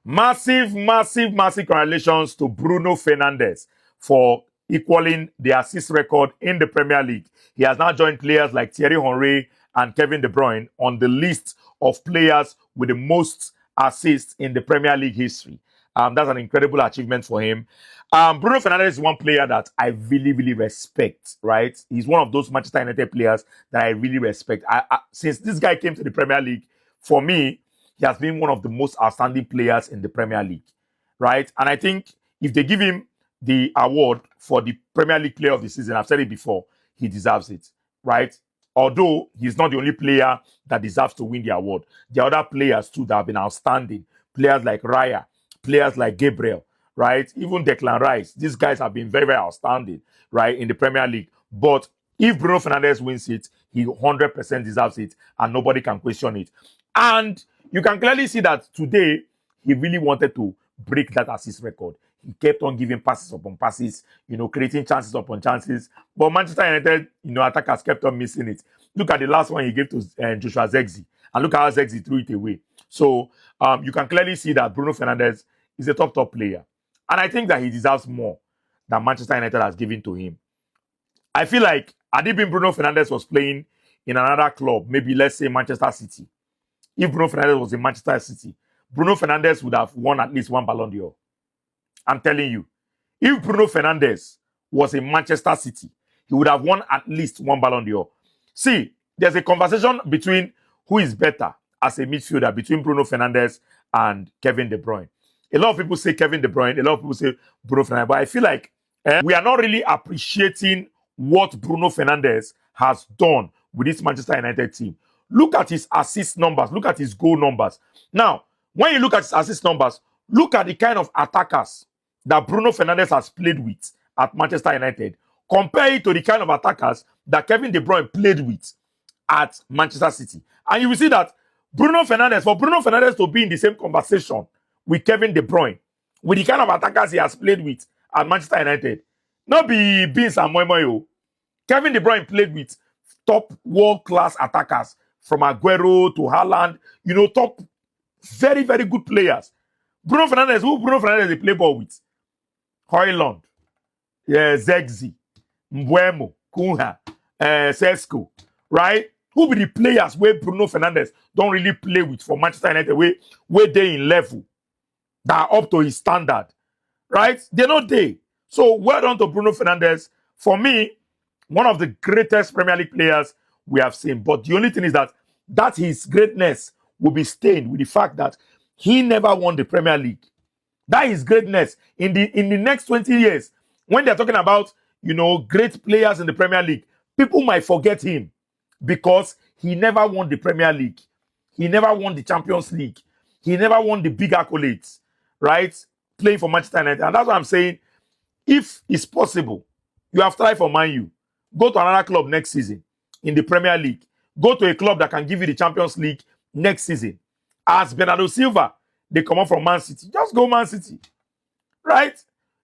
Massive, massive, massive congratulations to Bruno Fernandes for equaling the assist record in the Premier League. He has now joined players like Thierry Henry and Kevin De Bruyne on the list of players with the most assists in the Premier League history. That's an incredible achievement for him. Bruno Fernandes is one player that I really, really respect, right? He's one of those Manchester United players that I really respect. Since this guy came to the Premier League, for me, he has been one of the most outstanding players in the Premier League, right? And I think if they give him the award for the Premier League Player of the Season, I've said it before, he deserves it, right? Although he's not the only player that deserves to win the award. There are other players too that have been outstanding. Players like Raya, players like Gabriel, right? Even Declan Rice. These guys have been very, very outstanding, right, in the Premier League. But if Bruno Fernandes wins it, he 100% deserves it, and nobody can question it. And you can clearly see that today, he really wanted to break that assist record. He kept on giving passes upon passes, creating chances upon chances. But Manchester United, attackers kept on missing it. Look at the last one he gave to Joshua Zexi. And look how Zexi threw it away. So you can clearly see that Bruno Fernandes is a top player. And I think that he deserves more than Manchester United has given to him. I feel like had it been Bruno Fernandes was playing in another club, maybe let's say Manchester City. If Bruno Fernandes was in Manchester City, Bruno Fernandes would have won at least one Ballon d'Or. I'm telling you. If Bruno Fernandes was in Manchester City, he would have won at least one Ballon d'Or. See, there's a conversation between who is better as a midfielder between Bruno Fernandes and Kevin De Bruyne. A lot of people say Kevin De Bruyne, a lot of people say Bruno Fernandes, but I feel like we are not really appreciating what Bruno Fernandes has done with this Manchester United team. Look at his assist numbers. Look at his goal numbers. Now, when you look at his assist numbers, look at the kind of attackers that Bruno Fernandes has played with at Manchester United. Compare it to the kind of attackers that Kevin De Bruyne played with at Manchester City. And you will see that for Bruno Fernandes to be in the same conversation with Kevin De Bruyne, with the kind of attackers he has played with at Manchester United, not be Beans and Moyo. Kevin De Bruyne played with top world-class attackers from Aguero to Haaland, top very, very good players. Bruno Fernandes they play ball with? Højlund, Zexi, Mbuemo, Cunha, Sesko, right? Who be the players where Bruno Fernandes don't really play with for Manchester United, where they in level that are up to his standard, right? They're not there. So well done to Bruno Fernandes. For me, one of the greatest Premier League players we have seen. But the only thing is that his greatness will be stained with the fact that he never won the Premier League. That is greatness. In the next 20 years, when they're talking about, great players in the Premier League, people might forget him because he never won the Premier League. He never won the Champions League. He never won the big accolades, right? Playing for Manchester United. And that's what I'm saying. If it's possible, you have tried for Man U. Go to another club next season in the Premier League. Go to a club that can give you the Champions League next season. As Bernardo Silva, they come up from Man City. Just go Man City, right?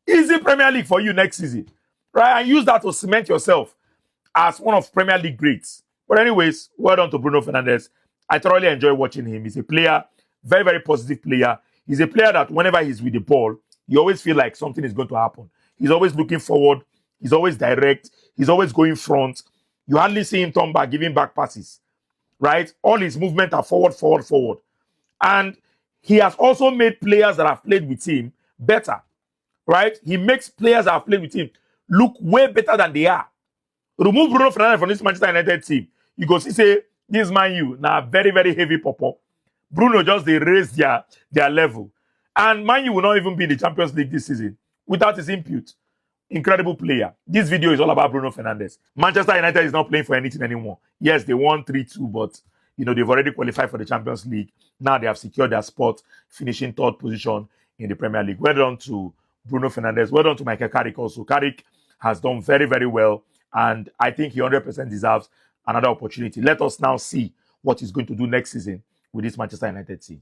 Easy Premier League for you next season, right? And use that to cement yourself as one of Premier League greats. But anyways, well done to Bruno Fernandes. I thoroughly enjoy watching him. He's a player, very, very positive player. He's a player that whenever he's with the ball, you always feel like something is going to happen. He's always looking forward. He's always direct. He's always going front. You hardly see him turn back, giving back passes, right? All his movements are forward, forward, forward. And he has also made players that have played with him better, right? He makes players that have played with him look way better than they are. Remove Bruno Fernandes from this Manchester United team. You go see, say, this Man U, now very, very heavy pop-up. Bruno just, they raise their level. And Man U will not even be in the Champions League this season without his input. Incredible player. This video is all about Bruno Fernandes. Manchester United is not playing for anything anymore. Yes, they won 3-2, but they've already qualified for the Champions League. Now they have secured their spot, finishing third position in the Premier League. Well done to Bruno Fernandes. Well done to Michael Carrick also. Carrick has done very, very well, and I think he 100% deserves another opportunity. Let us now see what he's going to do next season with this Manchester United team.